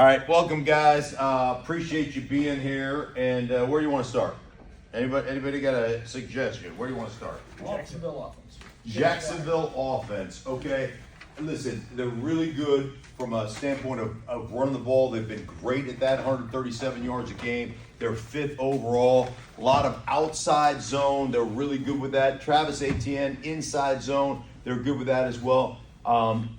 All right, welcome guys. Appreciate you being here. And where do you want to start? Anybody got a suggestion? Where do you want to start? Jacksonville offense. Jacksonville offense. Okay, listen, they're really good from a standpoint of running the ball. They've been great at that, 137 yards a game. They're fifth overall. A lot of outside zone. They're really good with that. Travis Etienne, inside zone. They're good with that as well.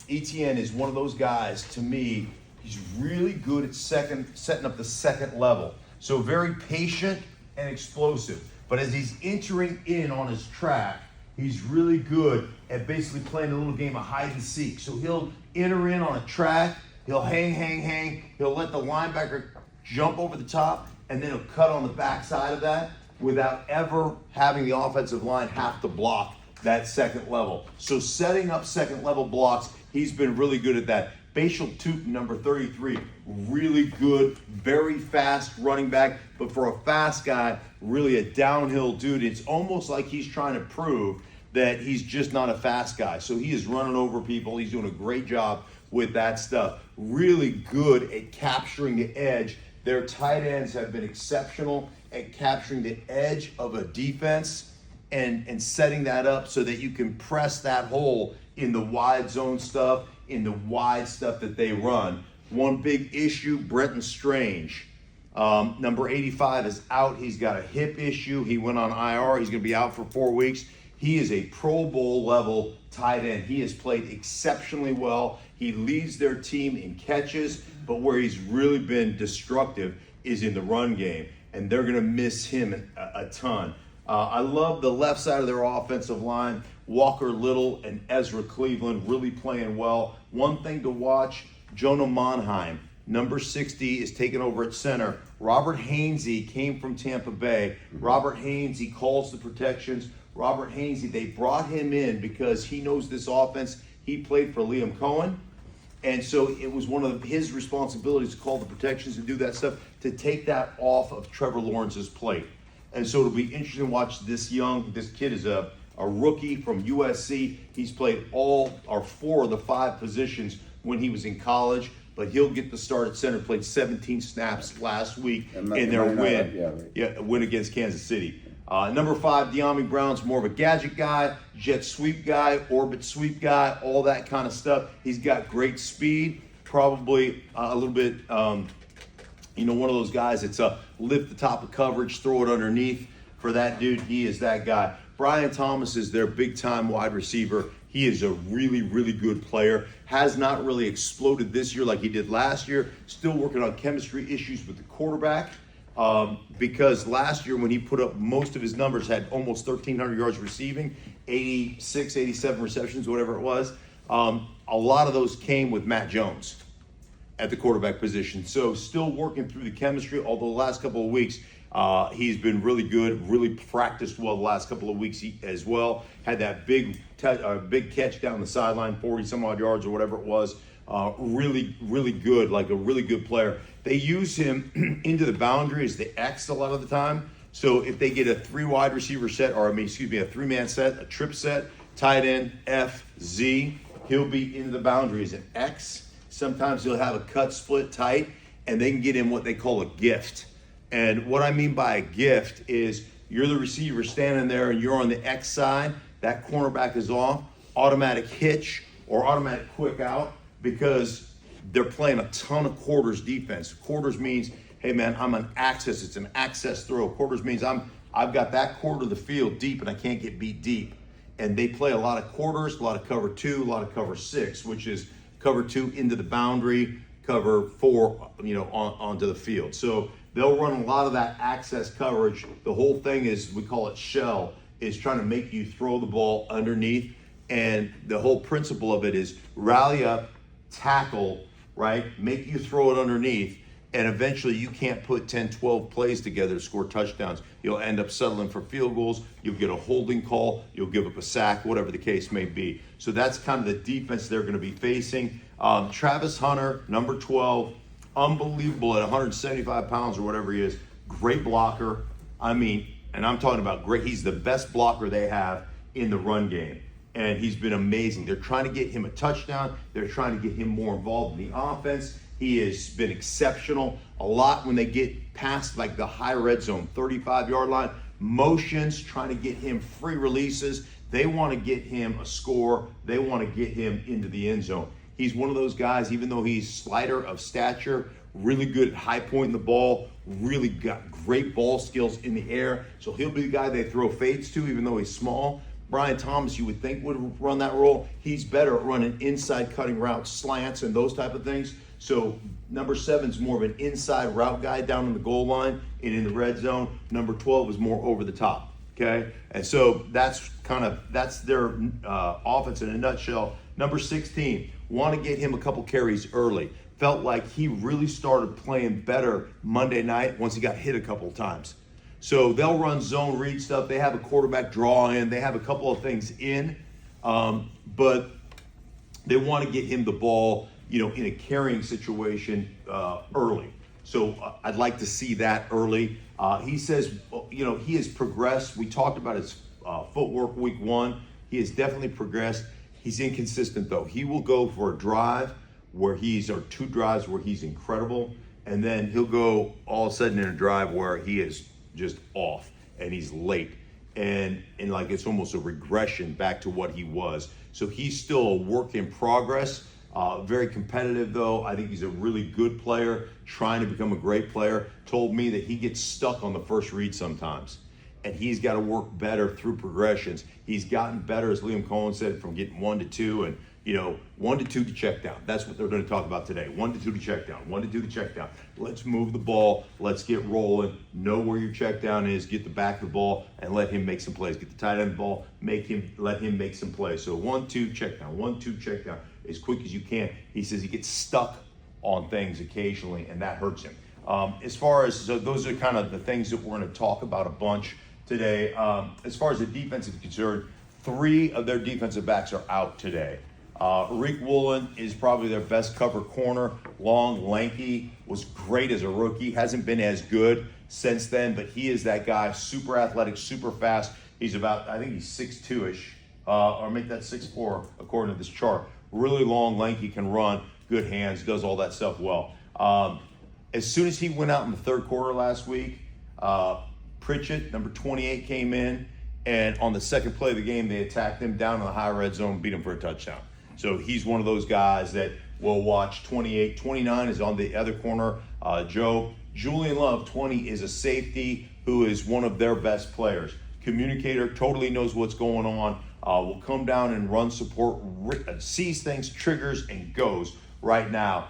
Etienne is one of those guys, to me, he's really good at setting up the second level. So very patient and explosive. But as he's entering in on his track, he's really good at basically playing a little game of hide and seek. So he'll enter in on a track, he'll hang. He'll let the linebacker jump over the top, and then he'll cut on the backside of that without ever having the offensive line have to block that second level. So setting up second level blocks, he's been really good at that. Bashal Tutin, number 33, really good, very fast running back, but for a fast guy, really a downhill dude. It's almost like he's trying to prove that he's just not a fast guy. So he is running over people. He's doing a great job with that stuff. Really good at capturing the edge. Their tight ends have been exceptional at capturing the edge of a defense and setting that up so that you can press that hole in the wide zone stuff, in the wide stuff that they run. One big issue, Brenton Strange. Number 85 is out. He's got a hip issue. He went on IR. He's going to be out for 4 weeks. He is a Pro Bowl level tight end. He has played exceptionally well. He leads their team in catches, but where he's really been destructive is in the run game, and they're going to miss him a ton. I love the left side of their offensive line. Walker Little and Ezra Cleveland really playing well. One thing to watch, Jonah Monheim, number 60, is taking over at center. Robert Hainsey came from Tampa Bay. Robert Hainsey calls the protections. Robert Hainsey, they brought him in because he knows this offense. He played for Liam Cohen. And so it was one of his responsibilities to call the protections and do that stuff, to take that off of Trevor Lawrence's plate. And so it'll be interesting to watch this kid is a rookie from USC. He's played all or 4 of the 5 positions when he was in college, but he'll get the start at center. Played 17 snaps last week in their win against Kansas City. Number 5, De'Ami Brown's more of a gadget guy, jet sweep guy, orbit sweep guy, all that kind of stuff. He's got great speed, probably a little bit, one of those guys that's lift the top of coverage, throw it underneath. For that dude, he is that guy. Brian Thomas is their big-time wide receiver. He is a really, really good player. Has not really exploded this year like he did last year. Still working on chemistry issues with the quarterback. Because last year when he put up most of his numbers, had almost 1,300 yards receiving, 86, 87 receptions, whatever it was. A lot of those came with Matt Jones at the quarterback position. So still working through the chemistry, although the last couple of weeks he's been really good, really practiced well the last couple of weeks as well. Had that big catch down the sideline, 40 some odd yards or whatever it was. Really, really good, like a really good player. They use him into the boundary as the X a lot of the time. So if they get a 3 wide receiver set, a 3-man set, a trip set, tight end, F, Z, he'll be into the boundary as an X. Sometimes he'll have a cut split tight, and they can get him what they call a gift. And what I mean by a gift is you're the receiver standing there and you're on the X side, that cornerback is off, automatic hitch or automatic quick out, because they're playing a ton of quarters defense. Quarters means, hey man, I'm an access. It's an access throw. Quarters means I've got that quarter of the field deep and I can't get beat deep. And they play a lot of quarters, a lot of cover 2, a lot of cover 6, which is cover 2 into the boundary, cover 4, onto the field. So they'll run a lot of that access coverage. The whole thing is, we call it shell, is trying to make you throw the ball underneath. And the whole principle of it is rally up, tackle, right? Make you throw it underneath, and eventually you can't put 10, 12 plays together to score touchdowns. You'll end up settling for field goals. You'll get a holding call. You'll give up a sack, whatever the case may be. So that's kind of the defense they're going to be facing. Travis Hunter, number 12, unbelievable at 175 pounds or whatever he is. Great blocker. And I'm talking about great. He's the best blocker they have in the run game. And he's been amazing. They're trying to get him a touchdown. They're trying to get him more involved in the offense. He has been exceptional. A lot when they get past like the high red zone, 35-yard line, motions, trying to get him free releases. They want to get him a score. They want to get him into the end zone. He's one of those guys, even though he's slighter of stature, really good at high pointing the ball, really got great ball skills in the air. So he'll be the guy they throw fades to, even though he's small. Brian Thomas, you would think, would run that role. He's better at running inside cutting routes, slants, and those type of things. So number 7 is more of an inside route guy down in the goal line and in the red zone. Number 12 is more over the top, okay? And so that's their offense in a nutshell. Number 16, want to get him a couple carries early. Felt like he really started playing better Monday night once he got hit a couple of times. So they'll run zone read stuff. They have a quarterback draw in. They have a couple of things in, but they want to get him the ball, in a carrying situation early. So I'd like to see that early. He says, he has progressed. We talked about his footwork week 1. He has definitely progressed. He's inconsistent though. He will go for a drive or 2 drives where he's incredible, and then he'll go all of a sudden in a drive where he is just off and he's late, and like it's almost a regression back to what he was. So he's still a work in progress. Very competitive though. I think he's a really good player, trying to become a great player. Told me that he gets stuck on the first read sometimes, and he's got to work better through progressions. He's gotten better, as Liam Cohen said, from getting 1 to 2 and 1 to 2 to check down. That's what they're going to talk about today. 1 to 2 to check down. 1 to 2 to check down. Let's move the ball. Let's get rolling. Know where your check down is. Get the back of the ball and let him make some plays. Get the tight end the ball. Let him make some plays. So 1 2 check down. 1 2 check down as quick as you can. He says he gets stuck on things occasionally, and that hurts him. So those are kind of the things that we're going to talk about a bunch today. As far as the defense is concerned, 3 of their defensive backs are out today. Rick Woolen is probably their best cover corner. Long, lanky, was great as a rookie. Hasn't been as good since then, but he is that guy. Super athletic, super fast. He's about, I think he's 6'2"-ish, or make that 6'4", according to this chart. Really long, lanky, can run, good hands, does all that stuff well. As soon as he went out in the third quarter last week, Pritchett, number 28, came in, and on the second play of the game, they attacked him down in the high red zone, beat him for a touchdown. So he's one of those guys that we'll watch. 28, 29 is on the other corner. Julian Love, 20, is a safety who is one of their best players. Communicator, totally knows what's going on. Will come down and run support, sees things, triggers, and goes right now.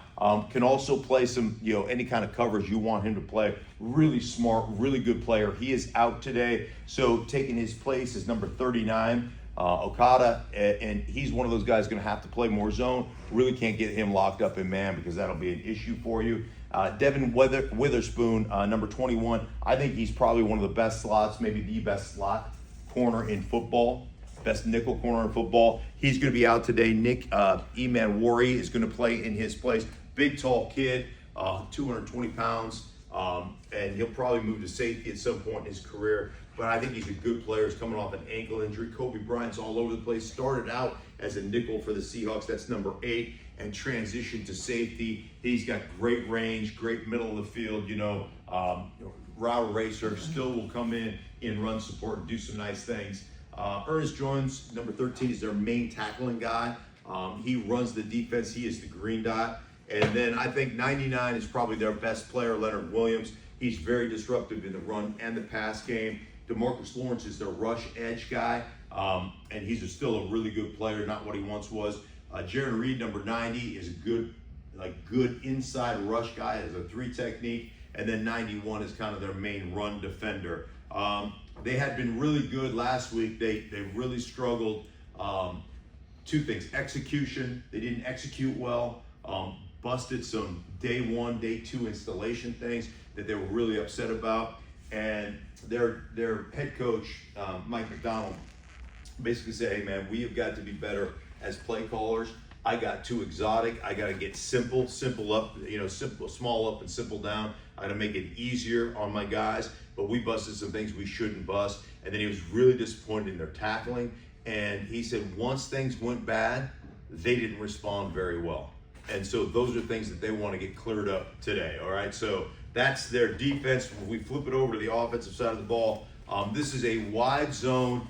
Can also play some, any kind of coverage you want him to play. Really smart, really good player. He is out today. So taking his place is number 39. Okada, and he's one of those guys going to have to play more zone. Really can't get him locked up in man because that'll be an issue for you. Devin Witherspoon, number 21, I think he's probably one of the best slots, maybe the best slot corner in football, best nickel corner in football. He's going to be out today. Nick Emanwari is going to play in his place. Big, tall kid, 220 pounds, and he'll probably move to safety at some point in his career. But I think he's a good player. He's coming off an ankle injury. Kobe Bryant's all over the place. Started out as a nickel for the Seahawks. That's number 8, and transitioned to safety. He's got great range, great middle of the field. Route racer. Still will come in run support and do some nice things. Ernest Jones, number 13, is their main tackling guy. He runs the defense. He is the green dot. And then I think 99 is probably their best player, Leonard Williams. He's very disruptive in the run and the pass game. DeMarcus Lawrence is their rush edge guy, and he's still a really good player, not what he once was. Jaron Reed, number 90, is a good inside rush guy, has a 3 technique, and then 91 is kind of their main run defender. They had been really good last week. They really struggled. 2 things: execution. They didn't execute well. Busted some day 1, day 2 installation things that they were really upset about. And their head coach, Mike McDonald, basically said, hey man, we have got to be better as play callers. I got too exotic. I got to get simple up, small up and simple down. I got to make it easier on my guys. But we busted some things we shouldn't bust. And then he was really disappointed in their tackling. And he said once things went bad, they didn't respond very well. And so those are things that they want to get cleared up today, all right? So that's their defense. When we flip it over to the offensive side of the ball, this is a wide zone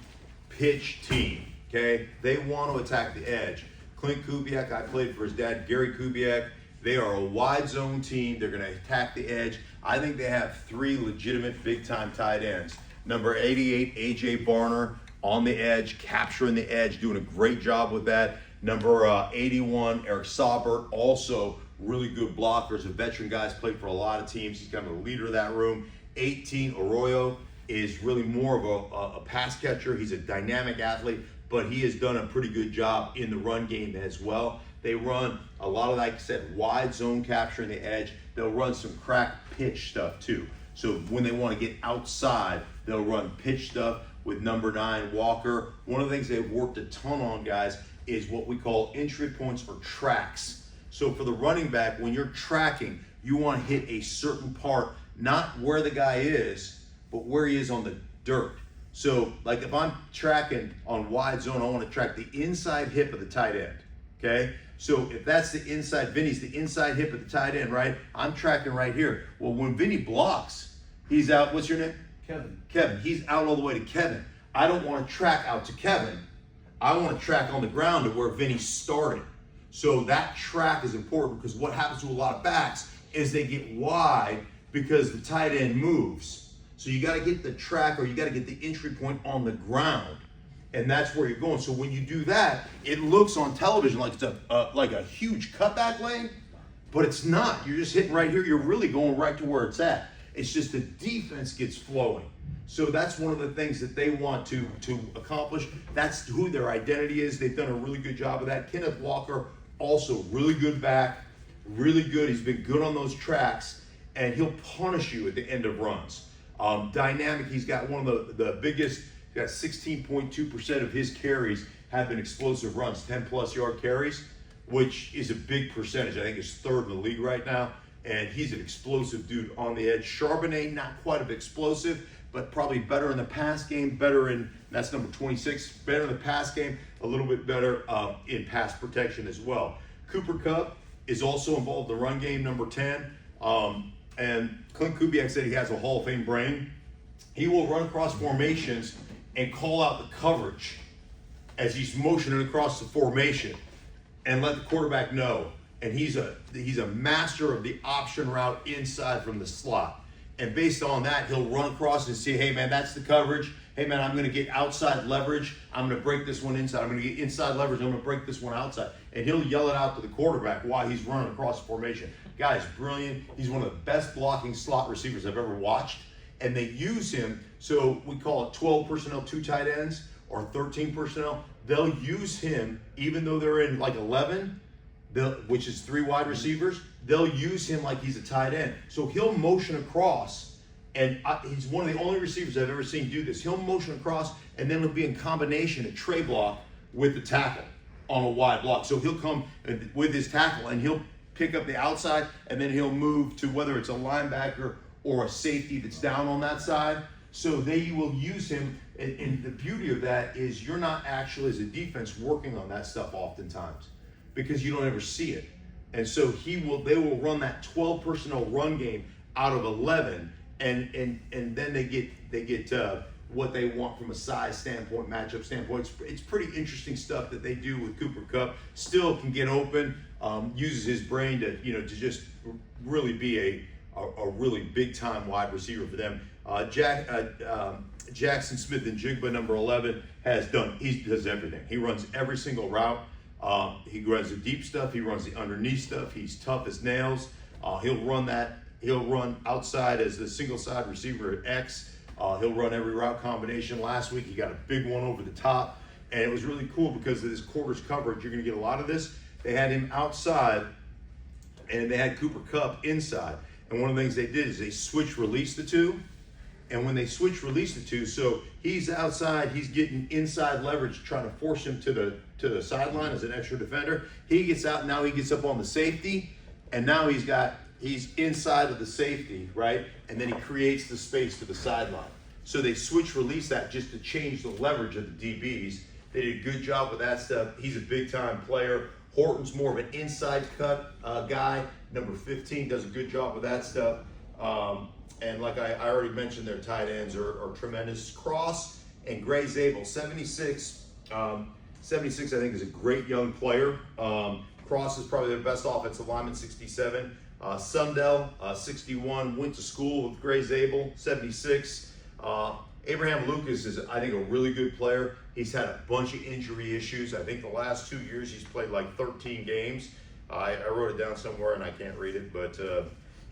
pitch team, okay? They want to attack the edge. Clint Kubiak, I played for his dad, Gary Kubiak. They are a wide zone team. They're going to attack the edge. I think they have 3 legitimate big-time tight ends. Number 88, A.J. Barner, on the edge, capturing the edge, doing a great job with that. Number 81, Eric Saubert, also really good blockers. A veteran guy's played for a lot of teams. He's kind of the leader of that room. 18, Arroyo, is really more of a pass catcher. He's a dynamic athlete, but he has done a pretty good job in the run game as well. They run a lot of, like I said, wide zone capture in the edge. They'll run some crack pitch stuff too. So when they want to get outside, they'll run pitch stuff with number 9, Walker. One of the things they've worked a ton on, guys, is what we call entry points or tracks. So for the running back, when you're tracking, you want to hit a certain part, not where the guy is, but where he is on the dirt. So like if I'm tracking on wide zone, I want to track the inside hip of the tight end, okay? So if that's the inside, Vinny's the inside hip of the tight end, right? I'm tracking right here. Well, when Vinny blocks, he's out, what's your name? Kevin, he's out all the way to Kevin. I don't want to track out to Kevin. I want to track on the ground to where Vinny started. So that track is important because what happens to a lot of backs is they get wide because the tight end moves. So you got to get the track, or you got to get the entry point on the ground, and that's where you're going. So when you do that, it looks on television like it's a huge cutback lane, but it's not. You're just hitting right here. You're really going right to where it's at. It's just the defense gets flowing. So that's one of the things that they want to accomplish. That's who their identity is. They've done a really good job of that. Kenneth Walker, also really good back, really good. He's been good on those tracks, and he'll punish you at the end of runs. Dynamic, he's got one of the biggest, he's got 16.2% of his carries have been explosive runs, 10+ yard carries, which is a big percentage. I think it's 3rd in the league right now, and he's an explosive dude on the edge. Charbonnet, not quite as explosive, but probably better in the pass game, that's number 26, better in the pass game, a little bit better in pass protection as well. Cooper Kupp is also involved in the run game, number 10. And Clint Kubiak said he has a Hall of Fame brain. He will run across formations and call out the coverage as he's motioning across the formation and let the quarterback know. And he's a master of the option route inside from the slot. And based on that, he'll run across and say, hey man, that's the coverage. Hey man, I'm going to get outside leverage. I'm going to break this one inside. I'm going to get inside leverage. I'm going to break this one outside. And he'll yell it out to the quarterback while he's running across the formation. Guy's brilliant. He's one of the best blocking slot receivers I've ever watched. And they use him, so we call it 12 personnel, 2 tight ends, or 13 personnel. They'll use him, even though they're in like 11, which is 3 wide receivers, they'll use him like he's a tight end. So he'll motion across, and he's one of the only receivers I've ever seen do this. He'll motion across, and then it'll be in combination, a tray block with the tackle on a wide block. So he'll come with his tackle, and he'll pick up the outside, and then he'll move to whether it's a linebacker or a safety that's down on that side. So they will use him, and the beauty of that is you're not actually, as a defense, working on that stuff oftentimes because you don't ever see it. And so they will run that 12 personnel run game out of 11, and then they get what they want from a size standpoint, matchup standpoint. It's pretty interesting stuff that they do with Cooper Kupp. Still can get open, uses his brain to just really be a really big time wide receiver for them. Jackson Smith and Jigba, number 11, he does everything. He runs every single route. He runs the deep stuff. He runs the underneath stuff. He's tough as nails. He'll run outside as the single side receiver at X. He'll run every route combination. Last week he got a big one over the top, and it was really cool because of this quarters coverage. You're going to get a lot of this. They had him outside, and they had Cooper Kupp inside. And one of the things they did is they switch release the two. And when they switch release the two, so he's outside, he's getting inside leverage, trying to force him to the sideline as an extra defender. He gets out, now he gets up on the safety, and now he's inside of the safety, right? And then he creates the space to the sideline. So they switch release that just to change the leverage of the DBs. They did a good job with that stuff. He's a big time player. Horton's more of an inside cut guy. Number 15 does a good job with that stuff. And like I already mentioned, their tight ends are tremendous. Cross and Gray Zabel, 76. 76, I think, is a great young player. Cross is probably their best offensive lineman, 67. Sundell, 61, went to school with Gray Zabel, 76. Abraham Lucas is, I think, a really good player. He's had a bunch of injury issues. I think the last 2 years he's played like 13 games. I wrote it down somewhere and I can't read it, but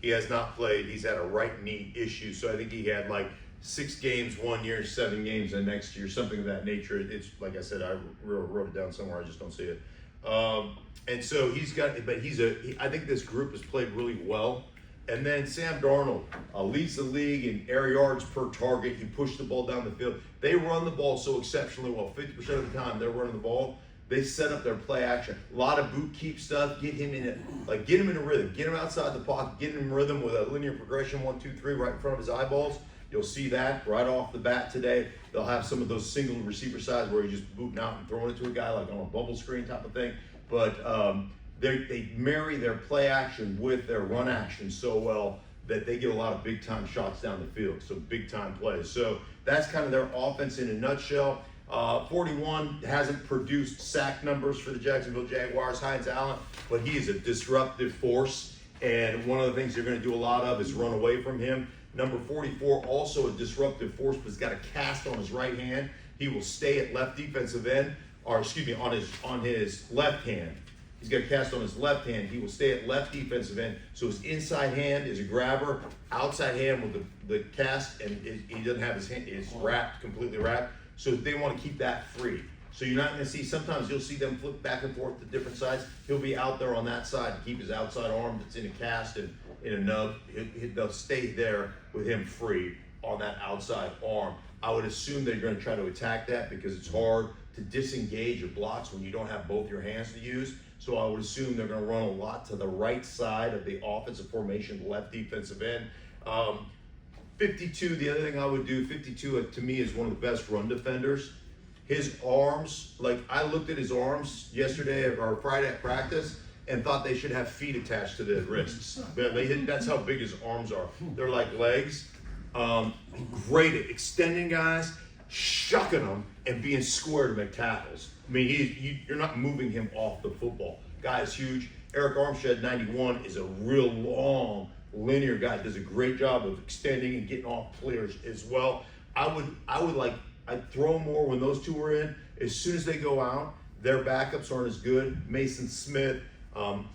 he has not played. He's had a right knee issue, so I think he had like 6 games 1 year, 7 games the next year, something of that nature. It's like I said, I wrote it down somewhere. I just don't see it. And so he's got, but I think this group has played really well. And then Sam Darnold leads the league in air yards per target. He pushed the ball down the field. They run the ball so exceptionally well. 50% of the time they're running the ball. They set up their play action. A lot of boot keep stuff. Get him in a rhythm. Get him outside the pocket. Get him in rhythm with a linear progression, 1, 2, 3, right in front of his eyeballs. You'll see that right off the bat today. They'll have some of those single receiver sides where you're just booting out and throwing it to a guy like on a bubble screen type of thing. But they marry their play action with their run action so well that they get a lot of big time shots down the field. So big time plays. So that's kind of their offense in a nutshell. 41 hasn't produced sack numbers for the Jacksonville Jaguars, Hines Allen, but he is a disruptive force. And one of the things they're going to do a lot of is run away from him. Number 44, also a disruptive force, but he's got a cast on his right hand. He will stay at left defensive end, or excuse me, on his left hand. He's got a cast on his left hand. He will stay at left defensive end. So his inside hand is a grabber, outside hand with the cast, and he doesn't have his hand, it's wrapped, completely wrapped. So they want to keep that free. So you're not going to see, sometimes you'll see them flip back and forth to different sides. He'll be out there on that side to keep his outside arm that's in a cast and in a nub. They'll stay there with him free on that outside arm. I would assume they're going to try to attack that because it's hard to disengage your blocks when you don't have both your hands to use. So I would assume they're going to run a lot to the right side of the offensive formation, left defensive end. 52, the other thing I would do, 52 to me is one of the best run defenders. His arms, like I looked at his arms yesterday or Friday at practice and thought they should have feet attached to their wrists. That's how big his arms are. They're like legs. Great at extending guys, shucking them, and being square to make tackles. I mean, you're not moving him off the football. Guy is huge. Eric Armstead, 91, is a real long, linear guy. Does a great job of extending and getting off players as well. I'd throw more when those two were in. As soon as they go out, their backups aren't as good. Mason Smith,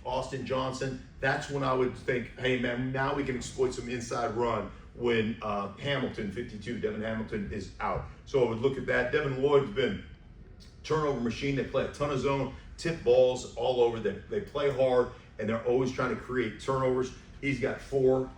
Austin Johnson. That's when I would think, hey man, now we can exploit some inside run when Hamilton, 52, Devin Hamilton is out. So I would look at that. Devin Lloyd's been turnover machine. They play a ton of zone, tip balls all over. They play hard, and they're always trying to create turnovers. He's got 4,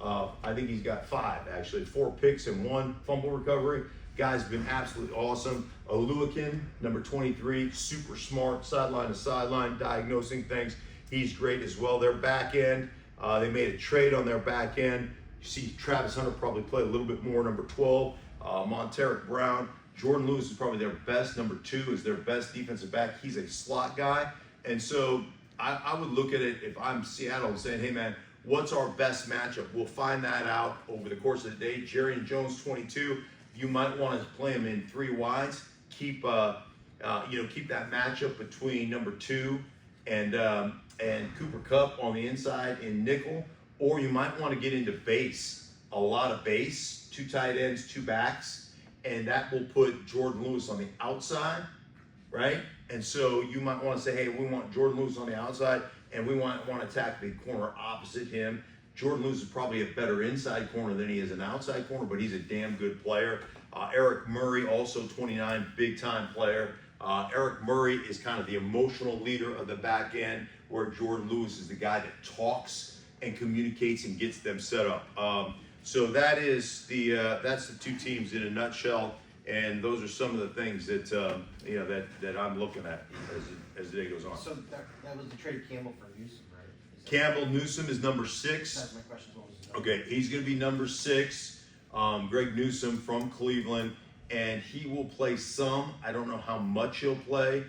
I think he's got 5 actually, 4 picks and 1 fumble recovery. Guy's been absolutely awesome. Oluwakin, number 23, super smart, sideline to sideline, diagnosing things. He's great as well. Their back end, they made a trade on their back end. You see Travis Hunter probably play a little bit more, number 12. Monteric Brown. Jordan Lewis is probably their best. Number 2 is their best defensive back. He's a slot guy. And so I would look at it if I'm Seattle and saying, hey man, what's our best matchup? We'll find that out over the course of the day. Jerry Jones, 22. You might want to play him in 3 wides. Keep that matchup between number 2 and Cooper Kupp on the inside in nickel. Or you might want to get into base, a lot of base, 2 tight ends, 2 backs, and that will put Jordan Lewis on the outside, right? And so you might want to say, hey, we want Jordan Lewis on the outside, and we want to attack the corner opposite him. Jordan Lewis is probably a better inside corner than he is an outside corner, but he's a damn good player. Eric Murray, also 29, big-time player. Eric Murray is kind of the emotional leader of the back end, where Jordan Lewis is the guy that talks and communicates and gets them set up. So that's the 2 teams in a nutshell, and those are some of the things that that I'm looking at as the day goes on. So that was the trade of Campbell for Newsom, right? Campbell Newsom is number 6. That's my question. What was his number? Okay, he's going to be number 6. Greg Newsom from Cleveland, and he will play some. I don't know how much he'll play.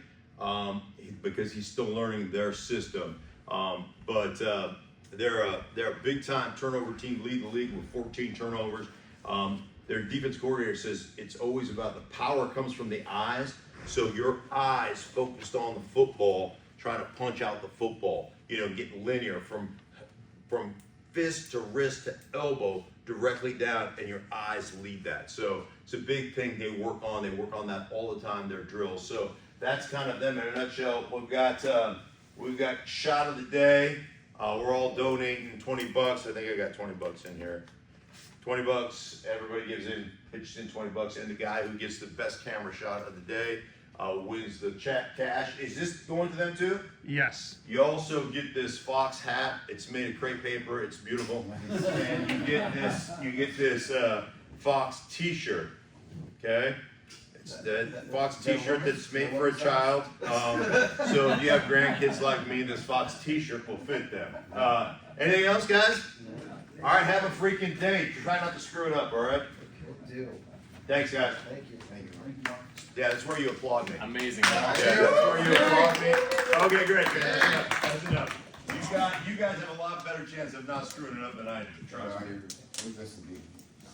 because he's still learning their system. But they're a big time turnover team, leading the league with 14 turnovers. Their defense coordinator says it's always about the power comes from the eyes. So your eyes focused on the football, trying to punch out the football. Getting linear from fist to wrist to elbow directly down, and your eyes lead that. So it's a big thing they work on. They work on that all the time. Their drills. So that's kind of them in a nutshell. We've got shot of the day. We're all donating $20. I think I got $20 in here. $20. Everybody pitches in $20, and the guy who gets the best camera shot of the day wins the cash. Is this going to them too? Yes. You also get this Fox hat. It's made of crepe paper. It's beautiful, and you get this Fox T-shirt. Okay. It's that Fox T-shirt that's made for a child. So if you have grandkids like me, this Fox T-shirt will fit them. Anything else, guys? All right, have a freaking day. Try not to screw it up, all right? Will do. Thanks, guys. Thank you. Yeah, that's where you applaud me. Amazing. Yeah, that's where you applaud me. Okay, great. That's enough. You guys have a lot better chance of not screwing it up than I do. Trust me.